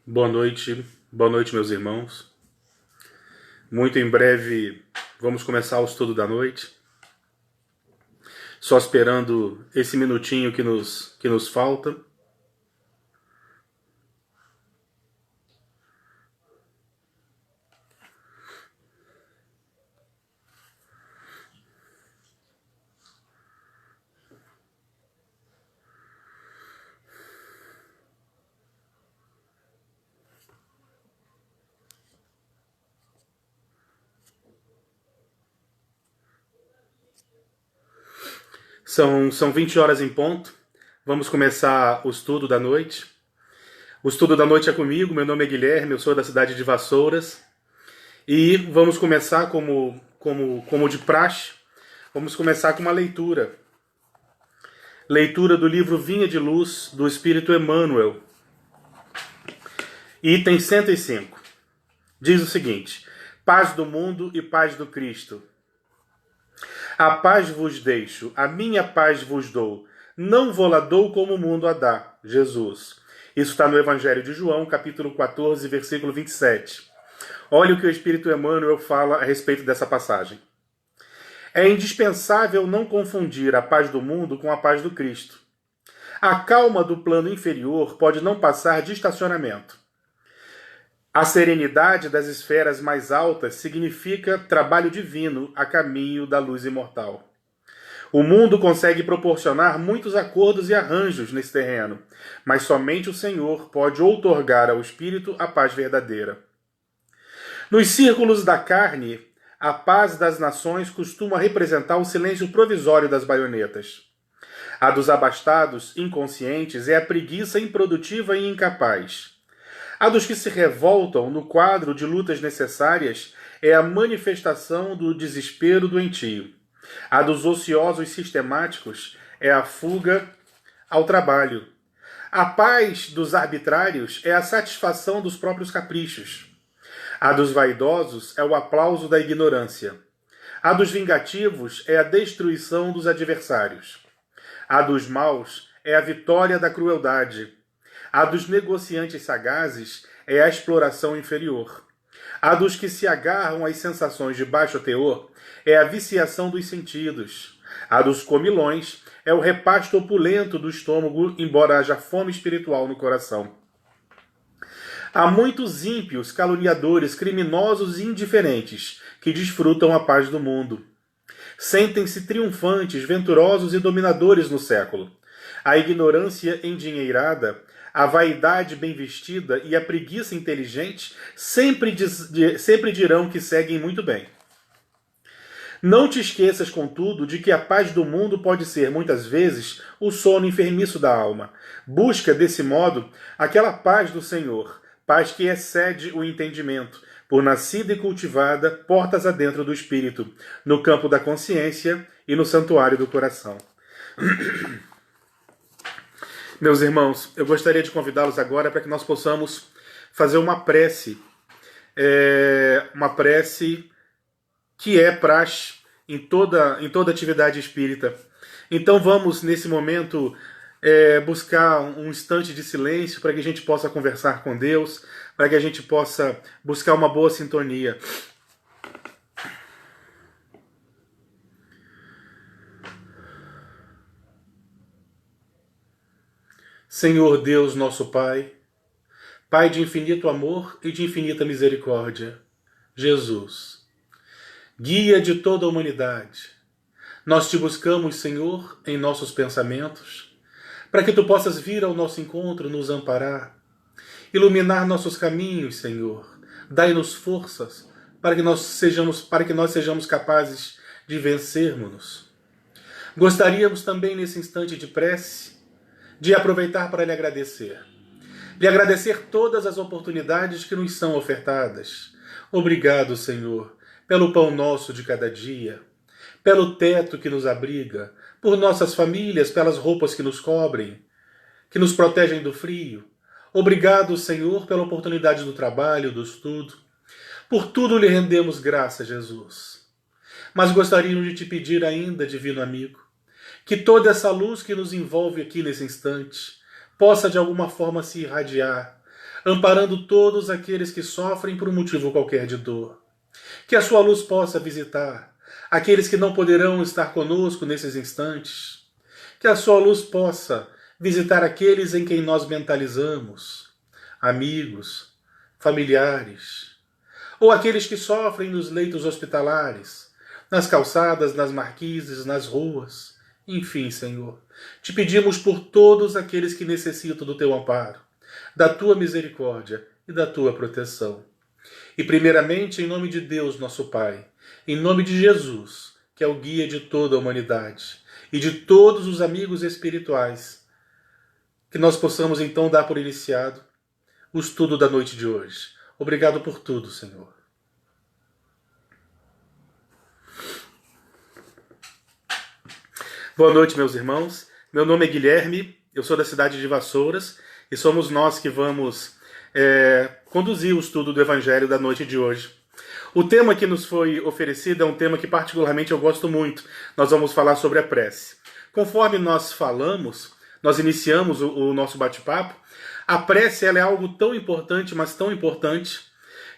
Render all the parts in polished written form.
Boa noite, meus irmãos. Muito em breve vamos começar o estudo da noite. Só esperando esse minutinho que nos falta. São 20 horas em ponto. Vamos começar o estudo da noite. O estudo da noite é comigo. Meu nome é Guilherme, eu sou da cidade de Vassouras. E vamos começar como de praxe. Vamos começar com uma leitura. Leitura do livro Vinha de Luz, do Espírito Emmanuel. Item 105. Diz o seguinte: paz do mundo e paz do Cristo. A paz vos deixo, a minha paz vos dou. Não vou-la dou como o mundo a dá. Jesus. Isso está no Evangelho de João, capítulo 14, versículo 27. Olha o que o Espírito Emmanuel fala a respeito dessa passagem. É indispensável não confundir a paz do mundo com a paz do Cristo. A calma do plano inferior pode não passar de estacionamento. A serenidade das esferas mais altas significa trabalho divino a caminho da luz imortal. O mundo consegue proporcionar muitos acordos e arranjos nesse terreno, mas somente o Senhor pode outorgar ao espírito a paz verdadeira. Nos círculos da carne, a paz das nações costuma representar o silêncio provisório das baionetas. A dos abastados, inconscientes, é a preguiça improdutiva e incapaz. A dos que se revoltam no quadro de lutas necessárias é a manifestação do desespero doentio. A dos ociosos sistemáticos é a fuga ao trabalho. A paz dos arbitrários é a satisfação dos próprios caprichos. A dos vaidosos é o aplauso da ignorância. A dos vingativos é a destruição dos adversários. A dos maus é a vitória da crueldade. A dos negociantes sagazes é a exploração inferior. A dos que se agarram às sensações de baixo teor é a viciação dos sentidos. A dos comilões é o repasto opulento do estômago, embora haja fome espiritual no coração. Há muitos ímpios, caluniadores, criminosos e indiferentes que desfrutam a paz do mundo. Sentem-se triunfantes, venturosos e dominadores no século. A ignorância endinheirada, a vaidade bem vestida e a preguiça inteligente sempre dirão que seguem muito bem. Não te esqueças, contudo, de que a paz do mundo pode ser, muitas vezes, o sono enfermiço da alma. Busca, desse modo, aquela paz do Senhor, paz que excede o entendimento, por nascida e cultivada, portas adentro do espírito, no campo da consciência e no santuário do coração. Meus irmãos, eu gostaria de convidá-los agora para que nós possamos fazer uma prece que é praxe em toda atividade espírita. Então vamos, nesse momento, buscar um instante de silêncio para que a gente possa conversar com Deus, para que a gente possa buscar uma boa sintonia. Senhor Deus, nosso Pai, Pai de infinito amor e de infinita misericórdia, Jesus, guia de toda a humanidade, nós te buscamos, Senhor, em nossos pensamentos, para que tu possas vir ao nosso encontro, nos amparar, iluminar nossos caminhos, Senhor, dai-nos forças para que nós sejamos capazes de vencermos-nos. Gostaríamos também, nesse instante de prece, de aproveitar para lhe agradecer. Lhe agradecer todas as oportunidades que nos são ofertadas. Obrigado, Senhor, pelo pão nosso de cada dia, pelo teto que nos abriga, por nossas famílias, pelas roupas que nos cobrem, que nos protegem do frio. Obrigado, Senhor, pela oportunidade do trabalho, do estudo. Por tudo lhe rendemos graça, Jesus. Mas gostaríamos de te pedir ainda, divino amigo, que toda essa luz que nos envolve aqui nesse instante possa de alguma forma se irradiar, amparando todos aqueles que sofrem por um motivo qualquer de dor. Que a sua luz possa visitar aqueles que não poderão estar conosco nesses instantes. Que a sua luz possa visitar aqueles em quem nós mentalizamos, amigos, familiares, ou aqueles que sofrem nos leitos hospitalares, nas calçadas, nas marquises, nas ruas. Enfim, Senhor, te pedimos por todos aqueles que necessitam do teu amparo, da tua misericórdia e da tua proteção. E primeiramente, em nome de Deus, nosso Pai, em nome de Jesus, que é o guia de toda a humanidade, e de todos os amigos espirituais, que nós possamos então dar por iniciado o estudo da noite de hoje. Obrigado por tudo, Senhor. Boa noite, meus irmãos. Meu nome é Guilherme, eu sou da cidade de Vassouras, e somos nós que vamos conduzir o estudo do Evangelho da noite de hoje. O tema que nos foi oferecido é um tema que particularmente eu gosto muito. Nós vamos falar sobre a prece. Conforme nós falamos, nós iniciamos o nosso bate-papo, a prece ela é algo tão importante, mas tão importante,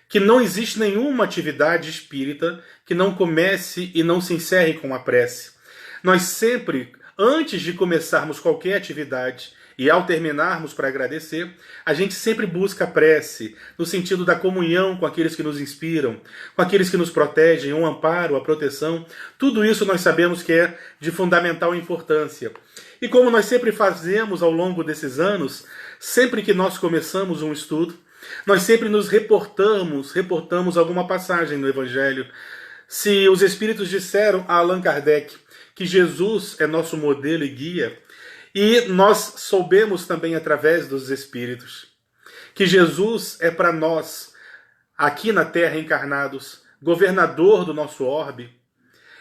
que não existe nenhuma atividade espírita que não comece e não se encerre com a prece. Nós sempre, antes de começarmos qualquer atividade e ao terminarmos para agradecer, a gente sempre busca a prece, no sentido da comunhão com aqueles que nos inspiram, com aqueles que nos protegem, um amparo, a proteção. Tudo isso nós sabemos que é de fundamental importância. E como nós sempre fazemos ao longo desses anos, sempre que nós começamos um estudo, nós sempre nos reportamos alguma passagem no Evangelho. Se os Espíritos disseram a Allan Kardec que Jesus é nosso modelo e guia, e nós soubemos também através dos Espíritos que Jesus é para nós, aqui na Terra encarnados, governador do nosso orbe,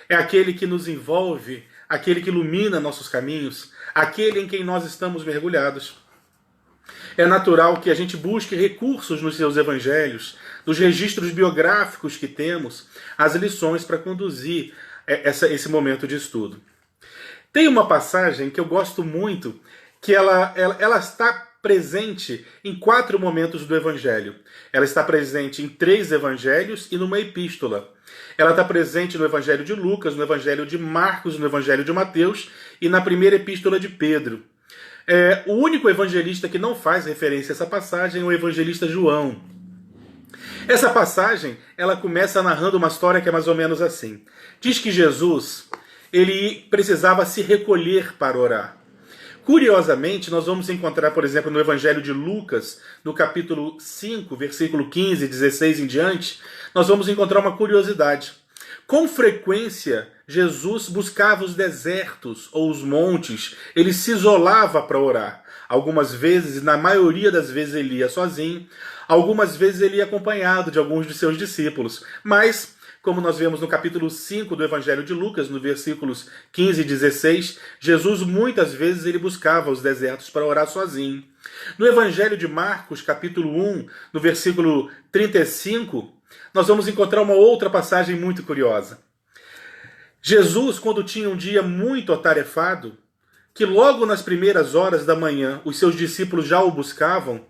é aquele que nos envolve, aquele que ilumina nossos caminhos, aquele em quem nós estamos mergulhados. É natural que a gente busque recursos nos seus evangelhos, nos registros biográficos que temos, as lições para conduzir esse momento de estudo. Tem uma passagem que eu gosto muito, que ela está presente em 4 momentos do Evangelho. Ela está presente em 3 evangelhos e numa epístola. Ela está presente no Evangelho de Lucas, no Evangelho de Marcos, no Evangelho de Mateus e na primeira epístola de Pedro. O único evangelista que não faz referência a essa passagem é o evangelista João. Essa passagem ela começa narrando uma história que é mais ou menos assim. Diz que Jesus ele precisava se recolher para orar. Curiosamente, nós vamos encontrar, por exemplo, no Evangelho de Lucas, no capítulo 5, versículo 15, 16 em diante, nós vamos encontrar uma curiosidade. Com frequência, Jesus buscava os desertos ou os montes, ele se isolava para orar. Algumas vezes, na maioria das vezes, ele ia sozinho, algumas vezes ele ia acompanhado de alguns de seus discípulos, mas como nós vemos no capítulo 5 do Evangelho de Lucas, no versículos 15 e 16, Jesus muitas vezes ele buscava os desertos para orar sozinho. No Evangelho de Marcos, capítulo 1, no versículo 35, nós vamos encontrar uma outra passagem muito curiosa. Jesus, quando tinha um dia muito atarefado, que logo nas primeiras horas da manhã os seus discípulos já o buscavam,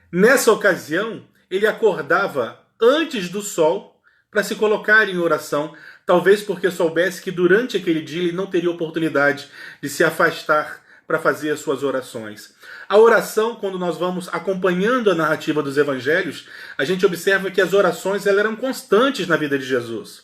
nessa ocasião ele acordava antes do sol para se colocar em oração, talvez porque soubesse que durante aquele dia ele não teria oportunidade de se afastar para fazer as suas orações. A oração, quando nós vamos acompanhando a narrativa dos evangelhos, a gente observa que as orações elas eram constantes na vida de Jesus.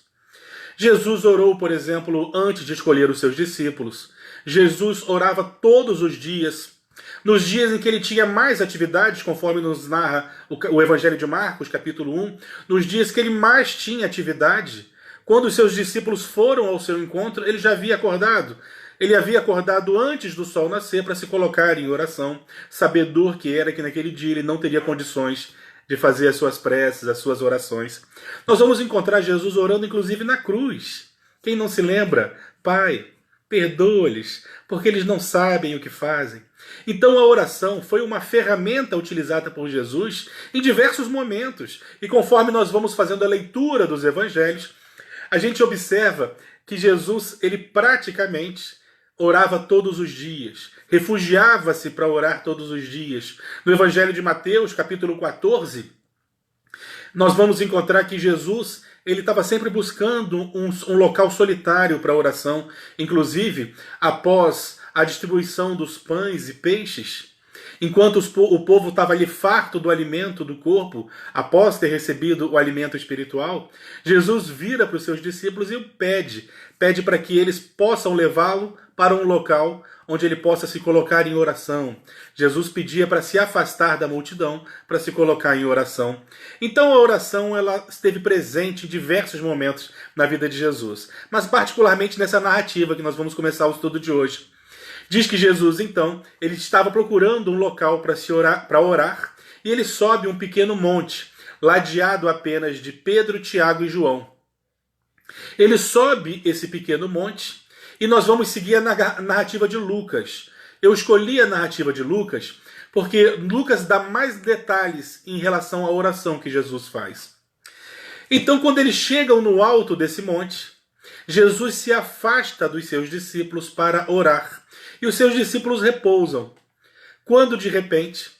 Jesus orou, por exemplo, antes de escolher os seus discípulos. Jesus orava todos os dias. Nos dias em que ele tinha mais atividades, conforme nos narra o Evangelho de Marcos, capítulo 1, nos dias que ele mais tinha atividade, quando os seus discípulos foram ao seu encontro, ele já havia acordado. Ele havia acordado antes do sol nascer para se colocar em oração, sabedor que era que naquele dia ele não teria condições de fazer as suas preces, as suas orações. Nós vamos encontrar Jesus orando inclusive na cruz. Quem não se lembra? Pai, perdoa-lhes, porque eles não sabem o que fazem. Então a oração foi uma ferramenta utilizada por Jesus em diversos momentos. E conforme nós vamos fazendo a leitura dos evangelhos, a gente observa que Jesus, ele praticamente orava todos os dias, refugiava-se para orar todos os dias. No Evangelho de Mateus, capítulo 14, nós vamos encontrar que Jesus ele estava sempre buscando um local solitário para oração. Inclusive, após a distribuição dos pães e peixes, enquanto o povo estava ali farto do alimento do corpo, após ter recebido o alimento espiritual, Jesus vira para os seus discípulos e pede para que eles possam levá-lo para um local onde ele possa se colocar em oração. Jesus pedia para se afastar da multidão, para se colocar em oração. Então a oração ela esteve presente em diversos momentos na vida de Jesus, mas particularmente nessa narrativa que nós vamos começar o estudo de hoje. Diz que Jesus, então, ele estava procurando um local para orar, e ele sobe um pequeno monte, ladeado apenas de Pedro, Tiago e João. Ele sobe esse pequeno monte, e nós vamos seguir a narrativa de Lucas. Eu escolhi a narrativa de Lucas porque Lucas dá mais detalhes em relação à oração que Jesus faz. Então, quando eles chegam no alto desse monte, Jesus se afasta dos seus discípulos para orar. E os seus discípulos repousam. Quando, de repente,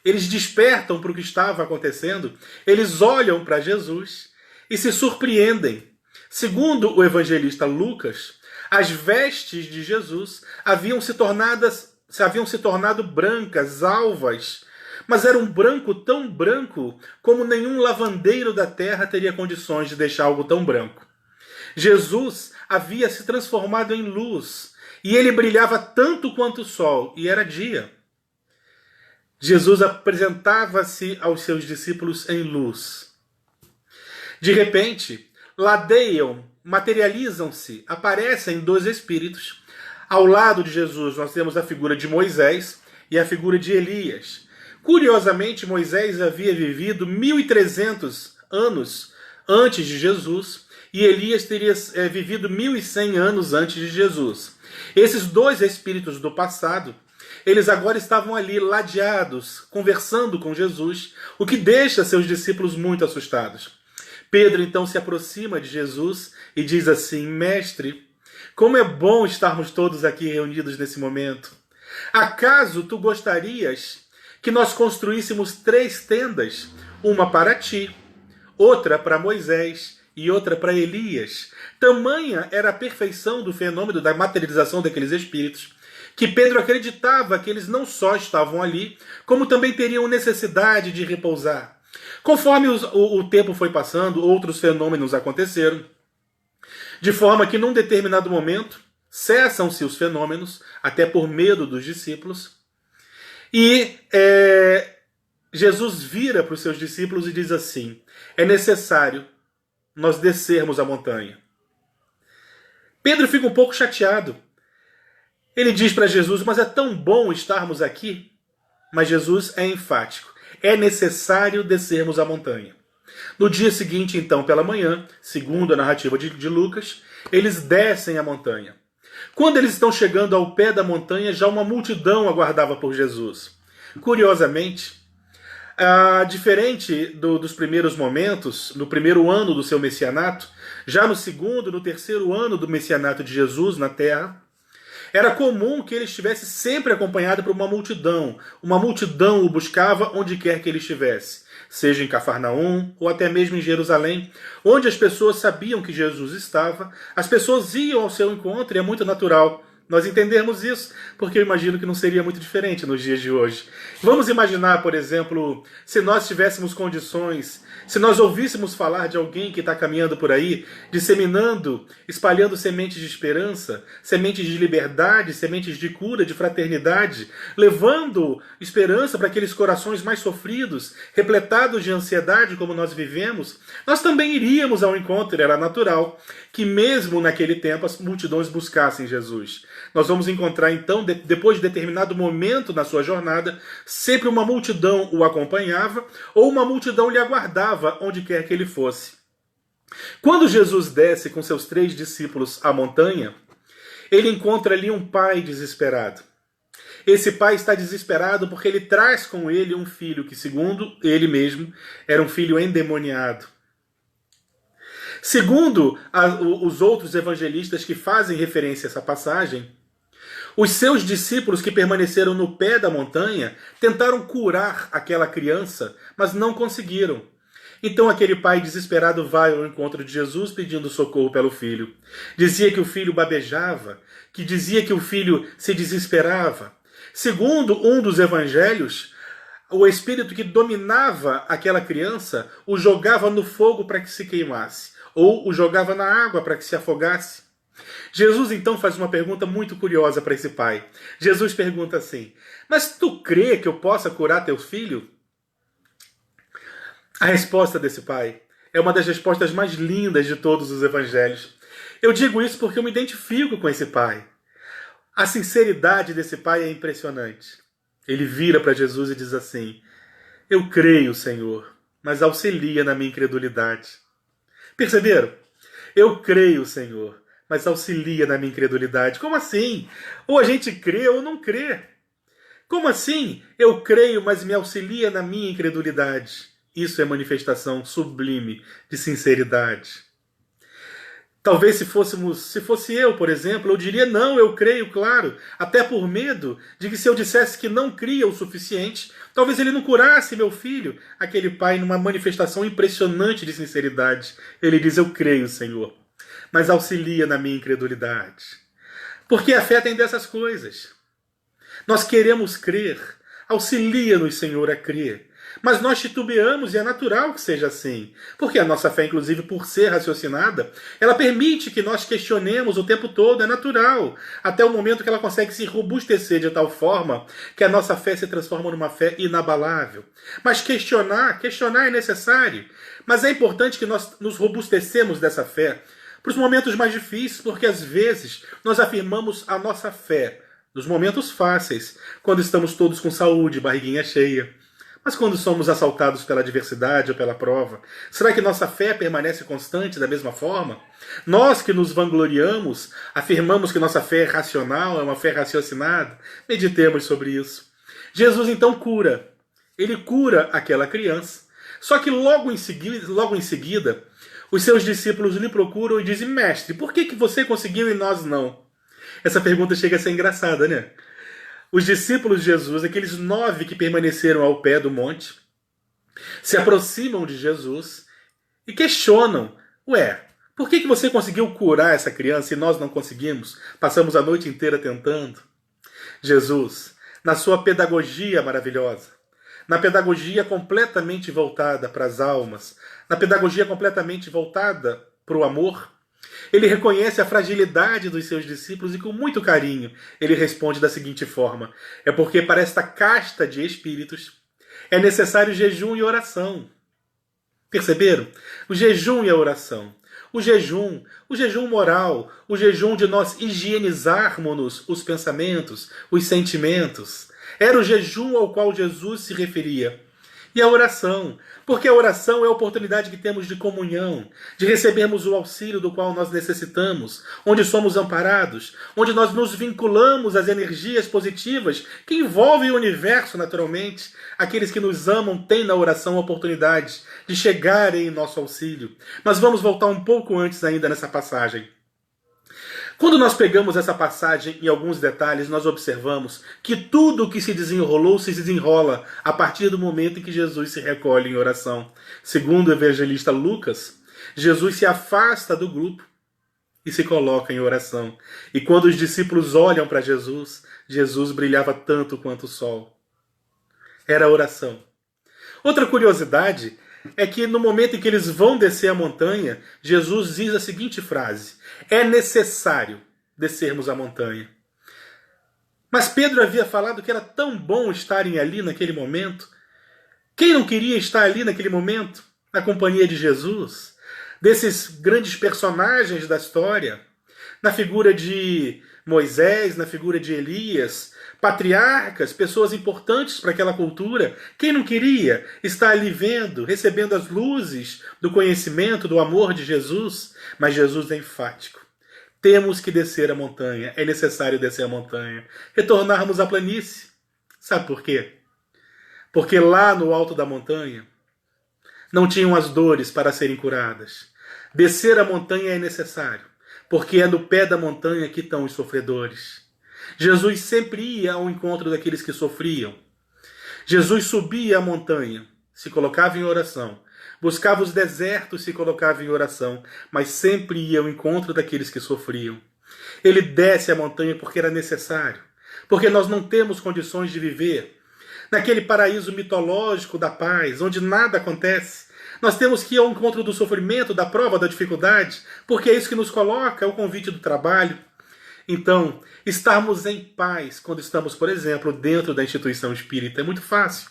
eles despertam para o que estava acontecendo, eles olham para Jesus e se surpreendem. Segundo o evangelista Lucas, as vestes de Jesus haviam se tornado brancas, alvas, mas era um branco tão branco como nenhum lavandeiro da terra teria condições de deixar algo tão branco. Jesus havia se transformado em luz, e ele brilhava tanto quanto o sol, e era dia. Jesus apresentava-se aos seus discípulos em luz. De repente, ladeiam, materializam-se, aparecem dois espíritos. Ao lado de Jesus nós temos a figura de Moisés e a figura de Elias. Curiosamente, Moisés havia vivido 1.300 anos antes de Jesus, e Elias teria vivido 1.100 anos antes de Jesus. Esses dois espíritos do passado, eles agora estavam ali ladeados, conversando com Jesus, o que deixa seus discípulos muito assustados. Pedro então se aproxima de Jesus e diz assim: Mestre, como é bom estarmos todos aqui reunidos nesse momento. Acaso tu gostarias que nós construíssemos 3 tendas, uma para ti, outra para Moisés e outra para Elias? Tamanha era a perfeição do fenômeno da materialização daqueles espíritos, que Pedro acreditava que eles não só estavam ali, como também teriam necessidade de repousar. Conforme o tempo foi passando, outros fenômenos aconteceram, de forma que num determinado momento cessam-se os fenômenos, até por medo dos discípulos, e Jesus vira para os seus discípulos e diz assim: é necessário nós descermos a montanha. Pedro fica um pouco chateado. Ele diz para Jesus: mas é tão bom estarmos aqui. Mas Jesus é enfático: é necessário descermos a montanha. No dia seguinte, então, pela manhã, segundo a narrativa de Lucas, eles descem a montanha. Quando eles estão chegando ao pé da montanha, já uma multidão aguardava por Jesus. Curiosamente, diferente dos primeiros momentos, no primeiro ano do seu messianato, já no segundo, no terceiro ano do messianato de Jesus na terra, era comum que ele estivesse sempre acompanhado por uma multidão. Uma multidão o buscava onde quer que ele estivesse, seja em Cafarnaum ou até mesmo em Jerusalém, onde as pessoas sabiam que Jesus estava. As pessoas iam ao seu encontro e é muito natural nós entendermos isso, porque eu imagino que não seria muito diferente nos dias de hoje. Vamos imaginar, por exemplo, se nós tivéssemos condições, se nós ouvíssemos falar de alguém que está caminhando por aí, disseminando, espalhando sementes de esperança, sementes de liberdade, sementes de cura, de fraternidade, levando esperança para aqueles corações mais sofridos, repletados de ansiedade como nós vivemos, nós também iríamos ao encontro. Era natural que mesmo naquele tempo as multidões buscassem Jesus. Nós vamos encontrar então, depois de determinado momento na sua jornada, sempre uma multidão o acompanhava ou uma multidão lhe aguardava onde quer que ele fosse. Quando Jesus desce com seus 3 discípulos à montanha, ele encontra ali um pai desesperado. Esse pai está desesperado porque ele traz com ele um filho que, segundo ele mesmo, era um filho endemoniado. Segundo os outros evangelistas que fazem referência a essa passagem, Os seus discípulos que permaneceram no pé da montanha tentaram curar aquela criança, mas não conseguiram. Então aquele pai desesperado vai ao encontro de Jesus pedindo socorro pelo filho. Dizia que o filho babejava, que dizia que o filho se desesperava. Segundo um dos evangelhos, o espírito que dominava aquela criança o jogava no fogo para que se queimasse, ou o jogava na água para que se afogasse. Jesus então faz uma pergunta muito curiosa para esse pai. Jesus pergunta assim: mas tu crê que eu possa curar teu filho? A resposta desse pai é uma das respostas mais lindas de todos os evangelhos. Eu digo isso porque eu me identifico com esse pai. A sinceridade desse pai é impressionante. Ele vira para Jesus e diz assim: eu creio, Senhor, mas auxilia na minha incredulidade. Perceberam? Eu creio, Senhor, mas auxilia na minha incredulidade. Como assim? Ou a gente crê ou não crê. Como assim? Eu creio, mas me auxilia na minha incredulidade. Isso é manifestação sublime de sinceridade. Talvez se fosse eu, por exemplo, eu diria não, eu creio, claro, até por medo de que se eu dissesse que não cria o suficiente, talvez ele não curasse meu filho. Aquele pai, numa manifestação impressionante de sinceridade, ele diz: eu creio, Senhor, mas auxilia na minha incredulidade. Porque a fé tem dessas coisas. Nós queremos crer, auxilia-nos, Senhor, a crer. Mas nós titubeamos e é natural que seja assim. Porque a nossa fé, inclusive por ser raciocinada, ela permite que nós questionemos o tempo todo, é natural. Até o momento que ela consegue se robustecer de tal forma que a nossa fé se transforma numa fé inabalável. Mas questionar é necessário. Mas é importante que nós nos robustecemos dessa fé para os momentos mais difíceis, porque às vezes nós afirmamos a nossa fé nos momentos fáceis, quando estamos todos com saúde, barriguinha cheia. Mas quando somos assaltados pela adversidade ou pela prova, será que nossa fé permanece constante da mesma forma? Nós que nos vangloriamos, afirmamos que nossa fé é racional, é uma fé raciocinada. Meditemos sobre isso. Jesus então cura. Ele cura aquela criança. Só que logo em seguida, os seus discípulos lhe procuram e dizem: mestre, por que você conseguiu e nós não? Essa pergunta chega a ser engraçada, né? Os discípulos de Jesus, aqueles 9 que permaneceram ao pé do monte, se aproximam de Jesus e questionam: ué, por que você conseguiu curar essa criança e nós não conseguimos? Passamos a noite inteira tentando. Jesus, na sua pedagogia maravilhosa, na pedagogia completamente voltada para as almas, na pedagogia completamente voltada para o amor, ele reconhece a fragilidade dos seus discípulos e com muito carinho ele responde da seguinte forma: é porque para esta casta de espíritos é necessário jejum e oração. Perceberam? O jejum e a oração. O jejum moral, o jejum de nós higienizarmos os pensamentos, os sentimentos. Era o jejum ao qual Jesus se referia. E a oração, porque a oração é a oportunidade que temos de comunhão, de recebermos o auxílio do qual nós necessitamos, onde somos amparados, onde nós nos vinculamos às energias positivas que envolvem o universo naturalmente. Aqueles que nos amam têm na oração a oportunidade de chegarem em nosso auxílio. Mas vamos voltar um pouco antes ainda nessa passagem. Quando nós pegamos essa passagem em alguns detalhes, nós observamos que tudo o que se desenrolou se desenrola a partir do momento em que Jesus se recolhe em oração. Segundo o evangelista Lucas, Jesus se afasta do grupo e se coloca em oração. E quando os discípulos olham para Jesus, Jesus brilhava tanto quanto o sol. Era a oração. Outra curiosidade é que no momento em que eles vão descer a montanha, Jesus diz a seguinte frase: é necessário descermos a montanha. Mas Pedro havia falado que era tão bom estarem ali naquele momento. Quem não queria estar ali naquele momento, na companhia de Jesus, desses grandes personagens da história, na figura de Moisés, na figura de Elias, patriarcas, pessoas importantes para aquela cultura? Quem não queria estar ali vendo, recebendo as luzes do conhecimento, do amor de Jesus? Mas Jesus é enfático. Temos que descer a montanha, é necessário descer a montanha, retornarmos à planície. Sabe por quê? Porque lá no alto da montanha não tinham as dores para serem curadas. Descer a montanha é necessário, porque é no pé da montanha que estão os sofredores. Jesus sempre ia ao encontro daqueles que sofriam. Jesus subia a montanha, se colocava em oração. Buscava os desertos, se colocava em oração, mas sempre ia ao encontro daqueles que sofriam. Ele desce a montanha porque era necessário, porque nós não temos condições de viver naquele paraíso mitológico da paz, onde nada acontece. Nós temos que ir ao encontro do sofrimento, da prova, da dificuldade, porque é isso que nos coloca, é o convite do trabalho. Então, estarmos em paz quando estamos, por exemplo, dentro da instituição espírita é muito fácil.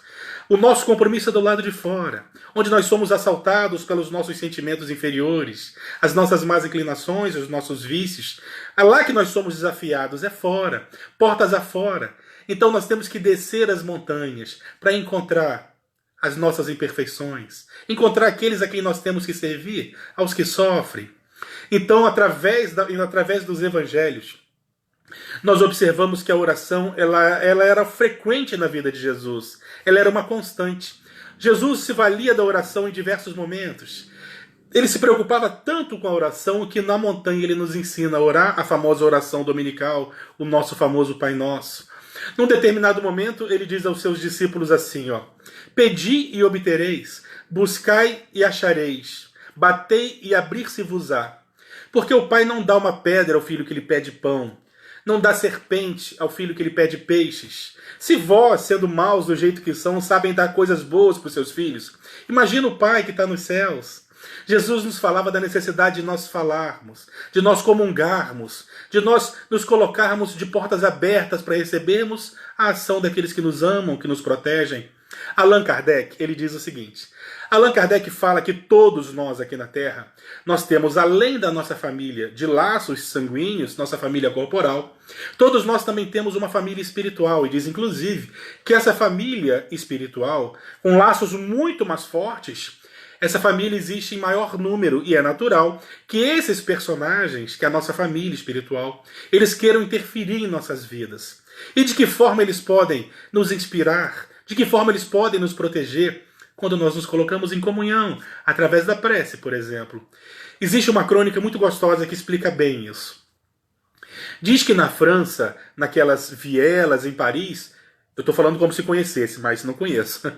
O nosso compromisso é do lado de fora, onde nós somos assaltados pelos nossos sentimentos inferiores, as nossas más inclinações, os nossos vícios. É lá que nós somos desafiados, é fora, portas afora. Então nós temos que descer as montanhas para encontrar as nossas imperfeições, encontrar aqueles a quem nós temos que servir, aos que sofrem. Então, através dos evangelhos, nós observamos que a oração ela era frequente na vida de Jesus. Ela era uma constante. Jesus se valia da oração em diversos momentos. Ele se preocupava tanto com a oração que na montanha ele nos ensina a orar a famosa oração dominical, o nosso famoso Pai Nosso. Num determinado momento, ele diz aos seus discípulos assim, pedi e obtereis, buscai e achareis, batei e abrir-se-vos-á. Porque o pai não dá uma pedra ao filho que lhe pede pão, não dá serpente ao filho que lhe pede peixes. Se vós, sendo maus do jeito que são, sabem dar coisas boas para os seus filhos, imagina o Pai que está nos céus. Jesus nos falava da necessidade de nós falarmos, de nós comungarmos, de nós nos colocarmos de portas abertas para recebermos a ação daqueles que nos amam, que nos protegem. Allan Kardec, ele diz o seguinte, Allan Kardec fala que todos nós aqui na Terra, nós temos, além da nossa família de laços sanguíneos, nossa família corporal, todos nós também temos uma família espiritual, e diz inclusive que essa família espiritual, com laços muito mais fortes, essa família existe em maior número e é natural que esses personagens, que é a nossa família espiritual, eles queiram interferir em nossas vidas. E de que forma eles podem nos inspirar? De que forma eles podem nos proteger quando nós nos colocamos em comunhão, através da prece, por exemplo? Existe uma crônica muito gostosa que explica bem isso. Diz que na França, naquelas vielas em Paris, eu estou falando como se conhecesse, mas não conheço.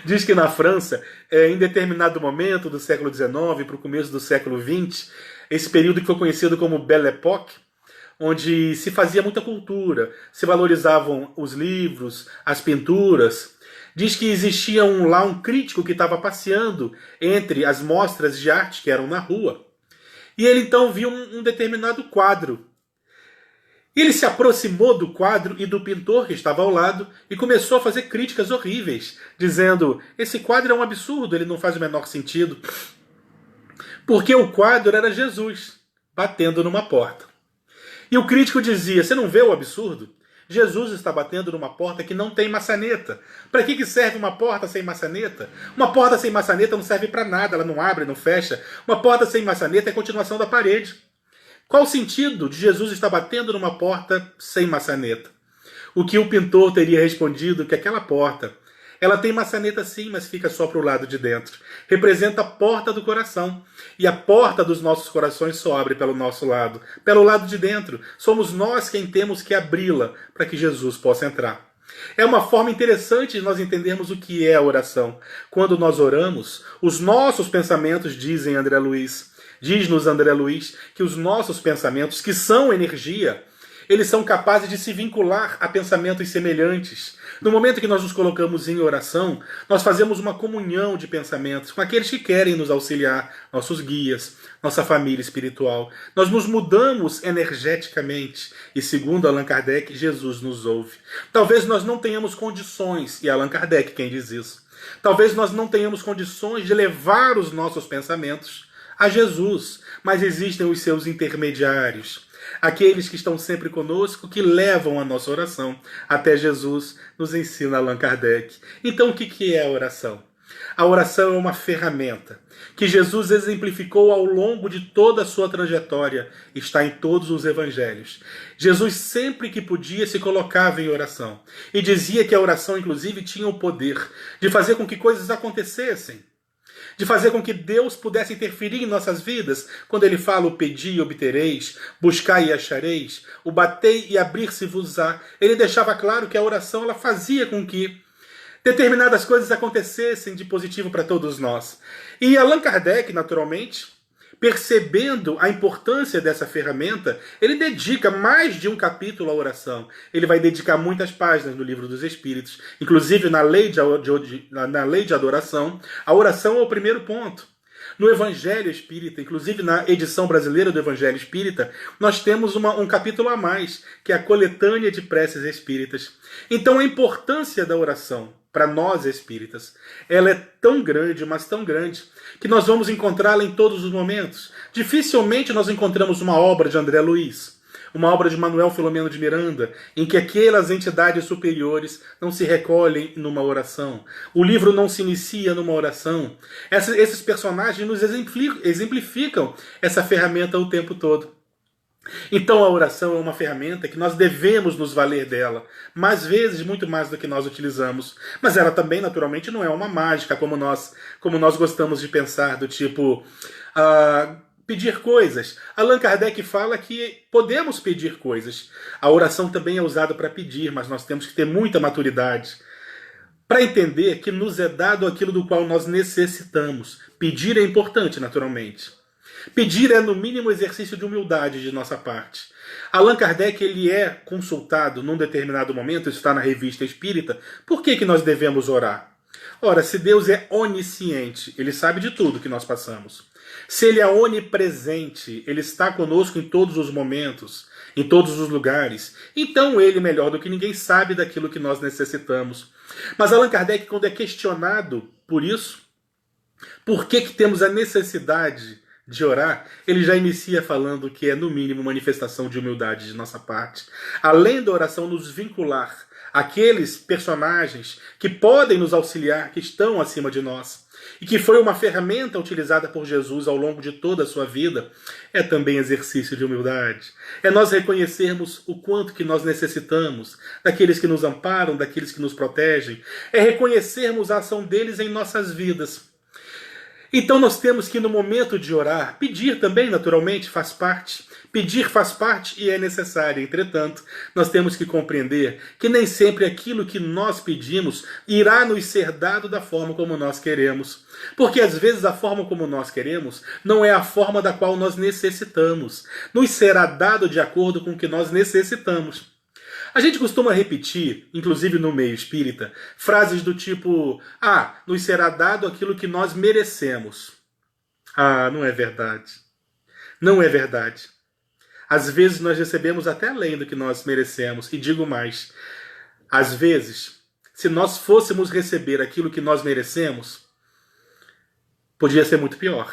Diz que na França, em determinado momento do século XIX para o começo do século XX, esse período que foi conhecido como Belle Époque, onde se fazia muita cultura, se valorizavam os livros, as pinturas. Diz que existia lá um crítico que estava passeando entre as mostras de arte que eram na rua, e ele então viu um determinado quadro. Ele se aproximou do quadro e do pintor que estava ao lado e começou a fazer críticas horríveis, dizendo, esse quadro é um absurdo, ele não faz o menor sentido. Porque o quadro era Jesus, batendo numa porta. E o crítico dizia, você não vê o absurdo? Jesus está batendo numa porta que não tem maçaneta. Para que serve uma porta sem maçaneta? Uma porta sem maçaneta não serve para nada, ela não abre, não fecha. Uma porta sem maçaneta é a continuação da parede. Qual o sentido de Jesus estar batendo numa porta sem maçaneta? O que o pintor teria respondido que aquela porta, ela tem maçaneta sim, mas fica só para o lado de dentro. Representa a porta do coração. E a porta dos nossos corações só abre pelo nosso lado, pelo lado de dentro. Somos nós quem temos que abri-la para que Jesus possa entrar. É uma forma interessante de nós entendermos o que é a oração. Quando nós oramos, os nossos pensamentos, diz-nos André Luiz, que os nossos pensamentos, que são energia, eles são capazes de se vincular a pensamentos semelhantes. No momento que nós nos colocamos em oração, nós fazemos uma comunhão de pensamentos com aqueles que querem nos auxiliar, nossos guias, nossa família espiritual. Nós nos mudamos energeticamente e, segundo Allan Kardec, Jesus nos ouve. Talvez nós não tenhamos condições, e Allan Kardec quem diz isso, talvez nós não tenhamos condições de levar os nossos pensamentos a Jesus, mas existem os seus intermediários, aqueles que estão sempre conosco, que levam a nossa oração até Jesus, nos ensina Allan Kardec. Então o que é a oração? A oração é uma ferramenta que Jesus exemplificou ao longo de toda a sua trajetória, está em todos os evangelhos. Jesus sempre que podia se colocava em oração e dizia que a oração inclusive tinha o poder de fazer com que coisas acontecessem. de fazer com que Deus pudesse interferir em nossas vidas, quando ele fala o pedi e obtereis, buscai e achareis, o batei e abrir-se-vos-á. Ele deixava claro que a oração ela fazia com que determinadas coisas acontecessem de positivo para todos nós. E Allan Kardec, naturalmente, percebendo a importância dessa ferramenta, ele dedica mais de um capítulo à oração. Ele vai dedicar muitas páginas no Livro dos Espíritos, inclusive na lei de adoração. A oração é o primeiro ponto. No Evangelho Espírita, inclusive na edição brasileira do Evangelho Espírita, nós temos um capítulo a mais, que é a coletânea de preces espíritas. Então a importância da oração para nós espíritas, ela é tão grande, mas tão grande, que nós vamos encontrá-la em todos os momentos. Dificilmente nós encontramos uma obra de André Luiz, uma obra de Manuel Filomeno de Miranda, em que aquelas entidades superiores não se recolhem numa oração. O livro não se inicia numa oração. Esses personagens nos exemplificam essa ferramenta o tempo todo. Então a oração é uma ferramenta que nós devemos nos valer dela, mais vezes, muito mais do que nós utilizamos. Mas ela também, naturalmente, não é uma mágica, como nós gostamos de pensar, do tipo pedir coisas. Allan Kardec fala que podemos pedir coisas. A oração também é usada para pedir, mas nós temos que ter muita maturidade para entender que nos é dado aquilo do qual nós necessitamos. Pedir é importante, naturalmente. Pedir é, no mínimo, exercício de humildade de nossa parte. Allan Kardec ele é consultado num determinado momento, isso está na Revista Espírita, por que nós devemos orar? Ora, se Deus é onisciente, ele sabe de tudo que nós passamos. Se ele é onipresente, ele está conosco em todos os momentos, em todos os lugares, então ele, melhor do que ninguém, sabe daquilo que nós necessitamos. Mas Allan Kardec, quando é questionado por isso, por que temos a necessidade de orar, ele já inicia falando que é, no mínimo, manifestação de humildade de nossa parte. Além da oração nos vincular àqueles personagens que podem nos auxiliar, que estão acima de nós, e que foi uma ferramenta utilizada por Jesus ao longo de toda a sua vida, é também exercício de humildade. É nós reconhecermos o quanto que nós necessitamos daqueles que nos amparam, daqueles que nos protegem. É reconhecermos a ação deles em nossas vidas. Então nós temos que, no momento de orar, pedir também, naturalmente, faz parte. Pedir faz parte e é necessário. Entretanto, nós temos que compreender que nem sempre aquilo que nós pedimos irá nos ser dado da forma como nós queremos. Porque às vezes a forma como nós queremos não é a forma da qual nós necessitamos. Nos será dado de acordo com o que nós necessitamos. A gente costuma repetir, inclusive no meio espírita, frases do tipo: nos será dado aquilo que nós merecemos. Não é verdade. Não é verdade. Às vezes nós recebemos até além do que nós merecemos. E digo mais, às vezes, se nós fôssemos receber aquilo que nós merecemos, podia ser muito pior.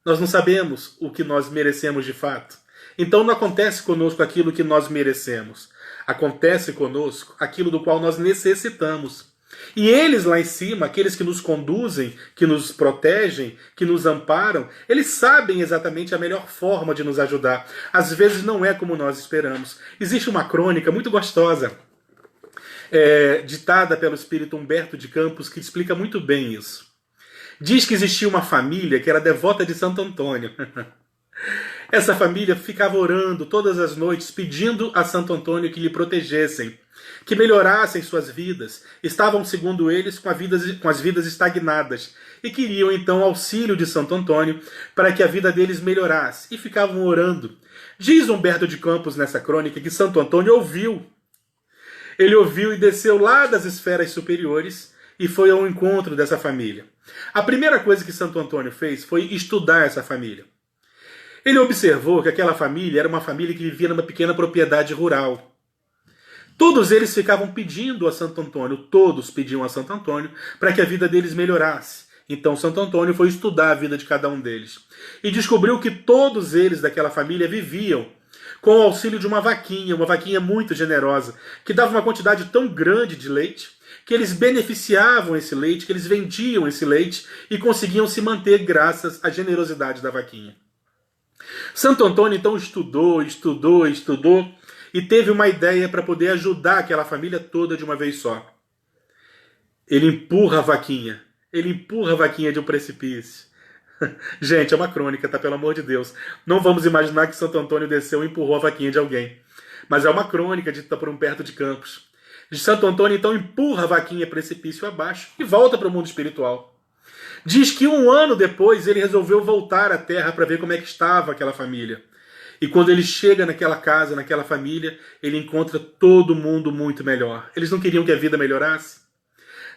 Nós não sabemos o que nós merecemos de fato. Então não acontece conosco aquilo que nós merecemos. Acontece conosco aquilo do qual nós necessitamos. E eles lá em cima, aqueles que nos conduzem, que nos protegem, que nos amparam, eles sabem exatamente a melhor forma de nos ajudar. Às vezes não é como nós esperamos. Existe uma crônica muito gostosa, ditada pelo espírito Humberto de Campos, que explica muito bem isso. Diz que existia uma família que era devota de Santo Antônio. Essa família ficava orando todas as noites, pedindo a Santo Antônio que lhe protegessem, que melhorassem suas vidas. Estavam, segundo eles, com as vidas estagnadas e queriam então auxílio de Santo Antônio para que a vida deles melhorasse. E ficavam orando. Diz Humberto de Campos nessa crônica que Santo Antônio ouviu. Ele ouviu e desceu lá das esferas superiores e foi ao encontro dessa família. A primeira coisa que Santo Antônio fez foi estudar essa família. Ele observou que aquela família era uma família que vivia numa pequena propriedade rural. Todos eles ficavam pedindo a Santo Antônio, todos pediam a Santo Antônio para que a vida deles melhorasse. Então Santo Antônio foi estudar a vida de cada um deles e descobriu que todos eles daquela família viviam com o auxílio de uma vaquinha muito generosa, que dava uma quantidade tão grande de leite que eles beneficiavam esse leite, que eles vendiam esse leite e conseguiam se manter graças à generosidade da vaquinha. Santo Antônio então estudou e teve uma ideia para poder ajudar aquela família toda de uma vez só. Ele empurra a vaquinha, ele empurra a vaquinha de um precipício. Gente, é uma crônica, tá? Pelo amor de Deus. Não vamos imaginar que Santo Antônio desceu e empurrou a vaquinha de alguém. Mas é uma crônica dita por Humberto de Campos. Santo Antônio, então, empurra a vaquinha precipício abaixo e volta para o mundo espiritual. Diz que 1 ano depois ele resolveu voltar à Terra para ver como é que estava aquela família. E quando ele chega naquela casa, naquela família, ele encontra todo mundo muito melhor. Eles não queriam que a vida melhorasse?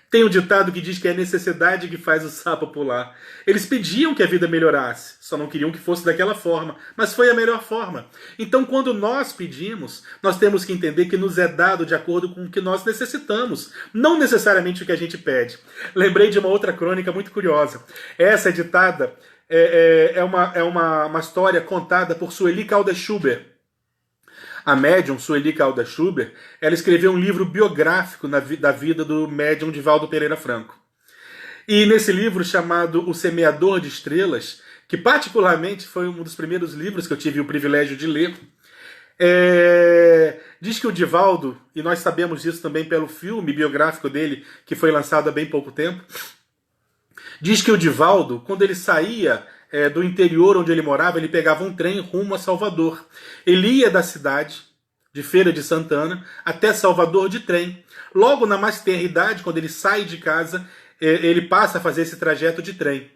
Tem um ditado que diz que é a necessidade que faz o sapo pular. Eles pediam que a vida melhorasse, só não queriam que fosse daquela forma, mas foi a melhor forma. Então, quando nós pedimos, nós temos que entender que nos é dado de acordo com o que nós necessitamos, não necessariamente o que a gente pede. Lembrei de uma outra crônica muito curiosa. Essa ditada é uma história contada por Sueli Caldas Schubert. A médium Sueli Caldas Schubert, ela escreveu um livro biográfico da vida do médium Divaldo Pereira Franco. E nesse livro chamado O Semeador de Estrelas, que particularmente foi um dos primeiros livros que eu tive o privilégio de ler, diz que o Divaldo, e nós sabemos disso também pelo filme biográfico dele, que foi lançado há bem pouco tempo, diz que o Divaldo, quando ele saía do interior onde ele morava, ele pegava um trem rumo a Salvador. Ele ia da cidade, de Feira de Santana, até Salvador de trem. Logo na mais tenra idade, quando ele sai de casa, ele passa a fazer esse trajeto de trem.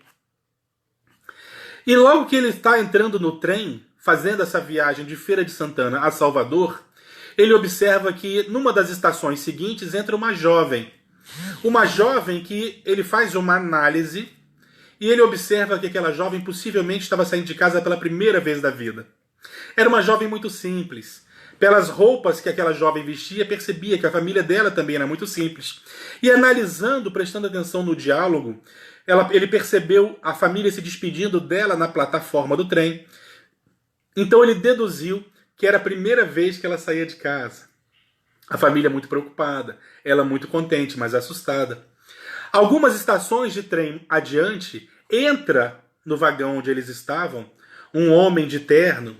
E logo que ele está entrando no trem, fazendo essa viagem de Feira de Santana a Salvador, ele observa que numa das estações seguintes entra uma jovem. Uma jovem que ele faz uma análise e ele observa que aquela jovem possivelmente estava saindo de casa pela primeira vez da vida. Era uma jovem muito simples. Pelas roupas que aquela jovem vestia, percebia que a família dela também era muito simples. E analisando, prestando atenção no diálogo, ele percebeu a família se despedindo dela na plataforma do trem. Então ele deduziu que era a primeira vez que ela saía de casa. A família muito preocupada, ela muito contente, mas assustada. Algumas estações de trem adiante, entra no vagão onde eles estavam um homem de terno,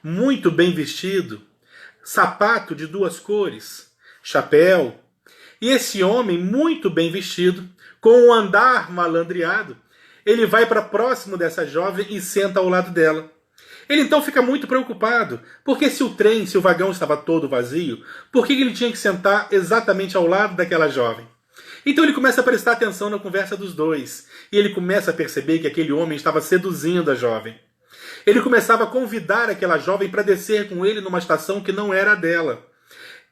muito bem vestido, sapato de 2 cores, chapéu. E esse homem, muito bem vestido, com um andar malandreado, ele vai para próximo dessa jovem e senta ao lado dela. Ele então fica muito preocupado, porque se o vagão estava todo vazio, por que ele tinha que sentar exatamente ao lado daquela jovem? Então ele começa a prestar atenção na conversa dos dois, e ele começa a perceber que aquele homem estava seduzindo a jovem. Ele começava a convidar aquela jovem para descer com ele numa estação que não era a dela.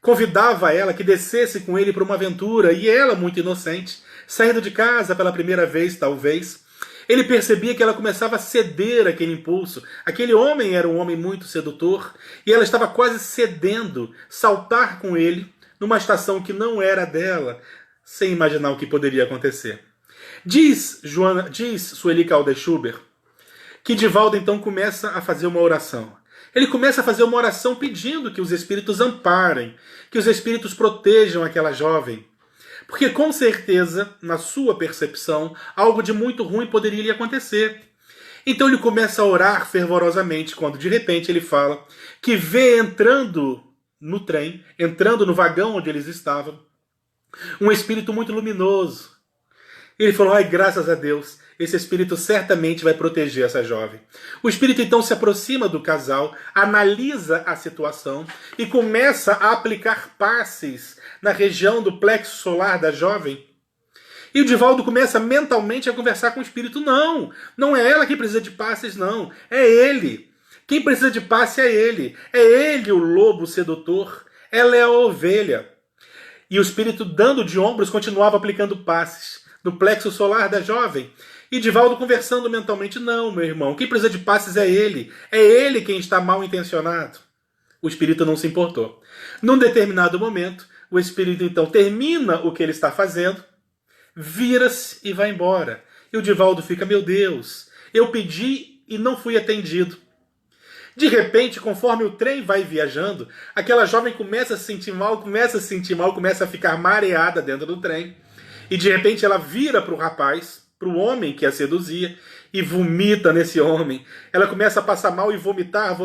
Convidava ela que descesse com ele para uma aventura, e ela, muito inocente, saindo de casa pela primeira vez, talvez, ele percebia que ela começava a ceder àquele impulso. Aquele homem era um homem muito sedutor, e ela estava quase cedendo saltar com ele numa estação que não era dela, sem imaginar o que poderia acontecer. Diz Sueli Caldas Schubert que Divaldo então começa a fazer uma oração. Ele começa a fazer uma oração pedindo que os espíritos amparem, que os espíritos protejam aquela jovem. Porque com certeza, na sua percepção, algo de muito ruim poderia lhe acontecer. Então ele começa a orar fervorosamente, quando de repente ele fala que vê entrando no trem, entrando no vagão onde eles estavam, um espírito muito luminoso. Ele falou, ai, graças a Deus, esse espírito certamente vai proteger essa jovem. O espírito então se aproxima do casal, analisa a situação e começa a aplicar passes na região do plexo solar da jovem. E o Divaldo começa mentalmente a conversar com o espírito. Não é ela que precisa de passes, não. É ele. Quem precisa de passe é ele. É ele o lobo sedutor. Ela é a ovelha. E o espírito, dando de ombros, continuava aplicando passes no plexo solar da jovem. E Divaldo conversando mentalmente, não, meu irmão, quem precisa de passes é ele. É ele quem está mal intencionado. O espírito não se importou. Num determinado momento, o espírito então termina o que ele está fazendo, vira-se e vai embora. E o Divaldo fica, meu Deus, eu pedi e não fui atendido. De repente, conforme o trem vai viajando, aquela jovem começa a se sentir mal, começa a ficar mareada dentro do trem. E de repente ela vira para o rapaz, para o homem que a seduzia, e vomita nesse homem. Ela começa a passar mal e vomitar.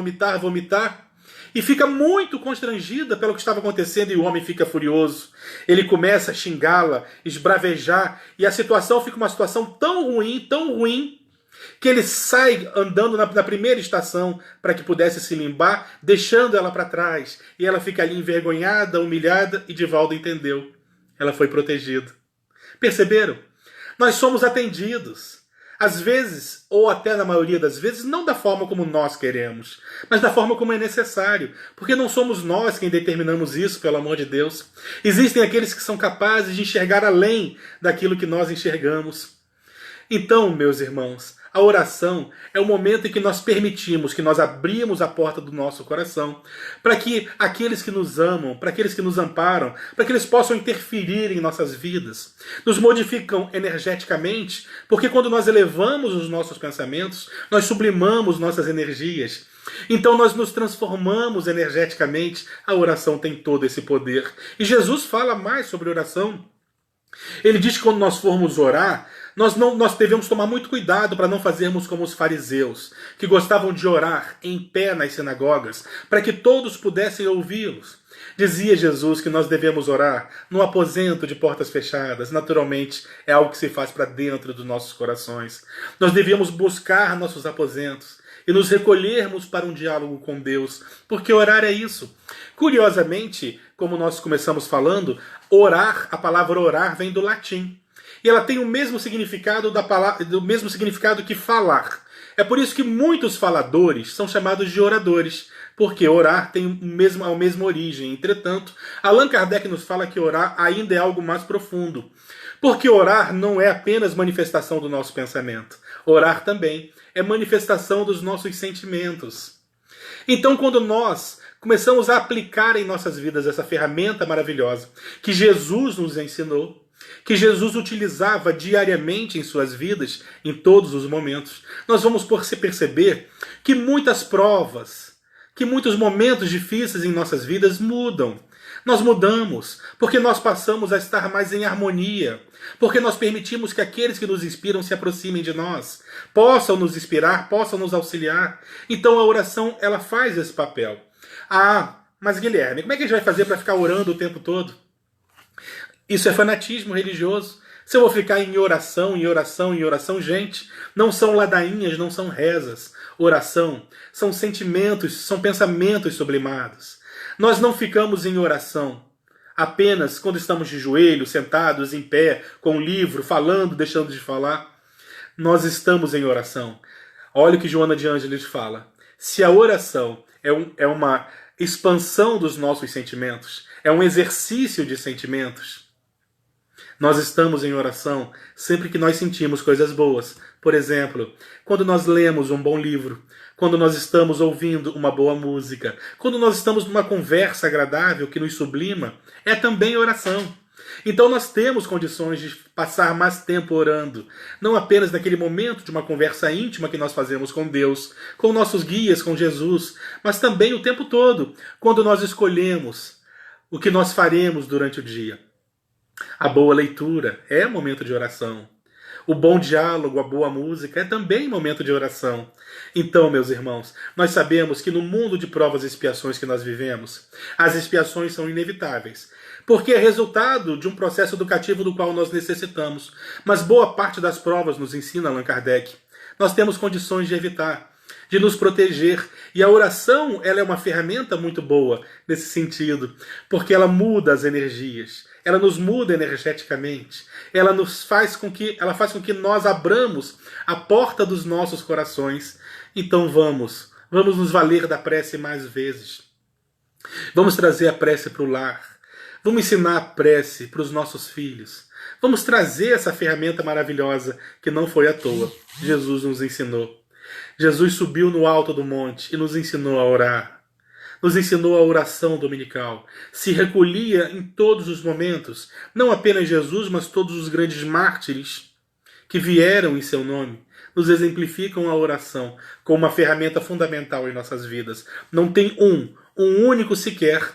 e fica muito constrangida pelo que estava acontecendo, e o homem fica furioso. Ele começa a xingá-la, esbravejar, e a situação fica uma situação tão ruim, que ele sai andando na primeira estação para que pudesse se limpar, deixando ela para trás. E ela fica ali envergonhada, humilhada, e Divaldo entendeu. Ela foi protegida. Perceberam? Nós somos atendidos. Às vezes, ou até na maioria das vezes, não da forma como nós queremos, mas da forma como é necessário. Porque não somos nós quem determinamos isso, pelo amor de Deus. Existem aqueles que são capazes de enxergar além daquilo que nós enxergamos. Então, meus irmãos, a oração é o momento em que nós permitimos, que nós abrimos a porta do nosso coração, para que aqueles que nos amam, para aqueles que nos amparam, para que eles possam interferir em nossas vidas. Nos modificam energeticamente, porque quando nós elevamos os nossos pensamentos, nós sublimamos nossas energias. Então nós nos transformamos energeticamente. A oração tem todo esse poder. E Jesus fala mais sobre oração. Ele diz que quando nós formos orar, nós devemos tomar muito cuidado para não fazermos como os fariseus, que gostavam de orar em pé nas sinagogas, para que todos pudessem ouvi-los. Dizia Jesus que nós devemos orar no aposento de portas fechadas. Naturalmente, é algo que se faz para dentro dos nossos corações. Nós devemos buscar nossos aposentos e nos recolhermos para um diálogo com Deus, porque orar é isso. Curiosamente, como nós começamos falando, orar, a palavra orar vem do latim. E ela tem o mesmo significado que falar. É por isso que muitos faladores são chamados de oradores, porque orar tem a mesma origem. Entretanto, Allan Kardec nos fala que orar ainda é algo mais profundo. Porque orar não é apenas manifestação do nosso pensamento. Orar também é manifestação dos nossos sentimentos. Então, quando nós começamos a aplicar em nossas vidas essa ferramenta maravilhosa que Jesus nos ensinou, que Jesus utilizava diariamente em suas vidas, em todos os momentos, nós vamos perceber que muitas provas, que muitos momentos difíceis em nossas vidas mudam. Nós mudamos porque nós passamos a estar mais em harmonia, porque nós permitimos que aqueles que nos inspiram se aproximem de nós, possam nos inspirar, possam nos auxiliar. Então a oração, ela faz esse papel. Ah, mas Guilherme, como é que a gente vai fazer para ficar orando o tempo todo? Isso é fanatismo religioso. Se eu vou ficar em oração, gente, não são ladainhas, não são rezas. Oração são sentimentos, são pensamentos sublimados. Nós não ficamos em oração apenas quando estamos de joelhos, sentados, em pé, com um livro, falando, deixando de falar. Nós estamos em oração. Olha o que Joana de Ângeles fala. Se a oração é uma expansão dos nossos sentimentos, é um exercício de sentimentos, nós estamos em oração sempre que nós sentimos coisas boas. Por exemplo, quando nós lemos um bom livro, quando nós estamos ouvindo uma boa música, quando nós estamos numa conversa agradável que nos sublima, é também oração. Então nós temos condições de passar mais tempo orando, não apenas naquele momento de uma conversa íntima que nós fazemos com Deus, com nossos guias, com Jesus, mas também o tempo todo, quando nós escolhemos o que nós faremos durante o dia. A boa leitura é momento de oração. O bom diálogo, a boa música é também momento de oração. Então, meus irmãos, nós sabemos que no mundo de provas e expiações que nós vivemos, as expiações são inevitáveis, porque é resultado de um processo educativo do qual nós necessitamos. Mas boa parte das provas, nos ensina Allan Kardec, nós temos condições de evitar, de nos proteger. E a oração, ela é uma ferramenta muito boa nesse sentido, porque ela muda as energias. Ela nos muda energeticamente. Ela faz com que nós abramos a porta dos nossos corações. Então vamos nos valer da prece mais vezes. Vamos trazer a prece para o lar. Vamos ensinar a prece para os nossos filhos. Vamos trazer essa ferramenta maravilhosa que não foi à toa. Jesus nos ensinou. Jesus subiu no alto do monte e nos ensinou a orar. Nos ensinou a oração dominical. Se recolhia em todos os momentos, não apenas Jesus, mas todos os grandes mártires que vieram em seu nome, nos exemplificam a oração como uma ferramenta fundamental em nossas vidas. Não tem um único sequer,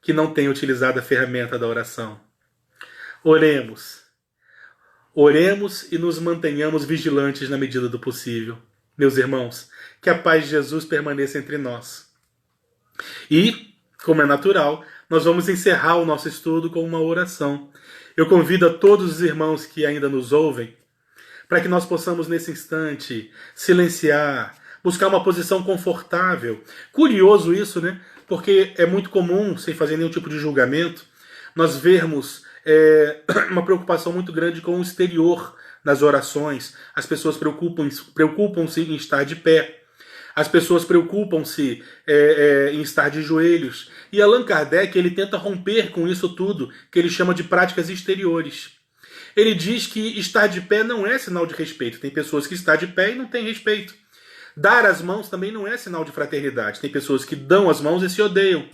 que não tenha utilizado a ferramenta da oração. Oremos. Oremos e nos mantenhamos vigilantes na medida do possível. Meus irmãos, que a paz de Jesus permaneça entre nós. E, como é natural, nós vamos encerrar o nosso estudo com uma oração. Eu convido a todos os irmãos que ainda nos ouvem para que nós possamos, nesse instante, silenciar, buscar uma posição confortável. Curioso isso, né? Porque é muito comum, sem fazer nenhum tipo de julgamento, nós vermos uma preocupação muito grande com o exterior nas orações. As pessoas preocupam-se em estar de pé. As pessoas preocupam-se em estar de joelhos. E Allan Kardec ele tenta romper com isso tudo, que ele chama de práticas exteriores. Ele diz que estar de pé não é sinal de respeito. Tem pessoas que estão de pé e não têm respeito. Dar as mãos também não é sinal de fraternidade. Tem pessoas que dão as mãos e se odeiam.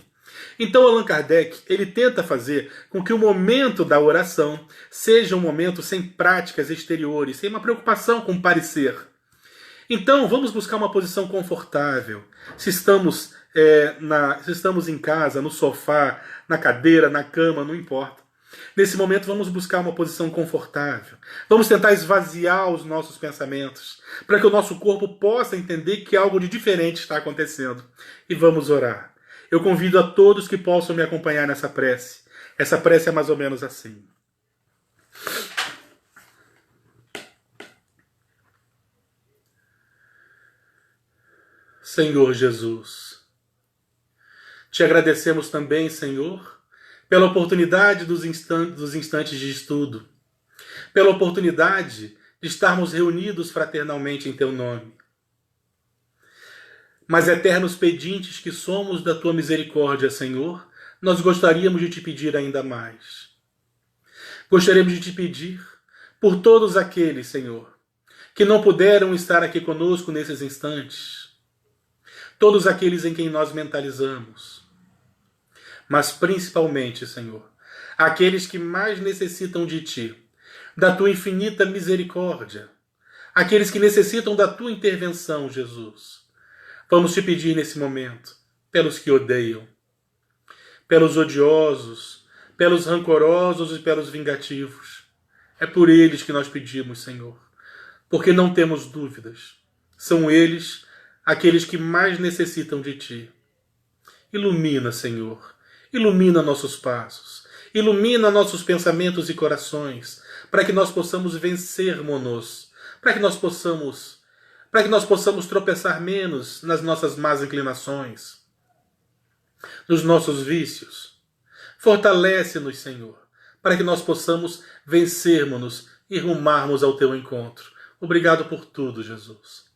Então Allan Kardec ele tenta fazer com que o momento da oração seja um momento sem práticas exteriores, sem uma preocupação com o parecer. Então vamos buscar uma posição confortável. Se estamos em casa, no sofá, na cadeira, na cama, não importa. Nesse momento vamos buscar uma posição confortável. Vamos tentar esvaziar os nossos pensamentos, para que o nosso corpo possa entender que algo de diferente está acontecendo. E vamos orar. Eu convido a todos que possam me acompanhar nessa prece. Essa prece é mais ou menos assim. Senhor Jesus, te agradecemos também, Senhor, pela oportunidade dos instantes de estudo, pela oportunidade de estarmos reunidos fraternalmente em Teu nome. Mas eternos pedintes que somos da Tua misericórdia, Senhor, nós gostaríamos de Te pedir ainda mais. Gostaríamos de Te pedir por todos aqueles, Senhor, que não puderam estar aqui conosco nesses instantes, todos aqueles em quem nós mentalizamos, mas principalmente, Senhor, aqueles que mais necessitam de Ti, da Tua infinita misericórdia, aqueles que necessitam da Tua intervenção, Jesus. Vamos Te pedir nesse momento, pelos que odeiam, pelos odiosos, pelos rancorosos e pelos vingativos. É por eles que nós pedimos, Senhor, porque não temos dúvidas. São eles aqueles que mais necessitam de Ti. Ilumina, Senhor. Ilumina nossos passos, ilumina nossos pensamentos e corações, para que nós possamos vencer-nos, para que nós possamos tropeçar menos nas nossas más inclinações, nos nossos vícios. Fortalece-nos, Senhor, para que nós possamos vencermos-nos e rumarmos ao Teu encontro. Obrigado por tudo, Jesus.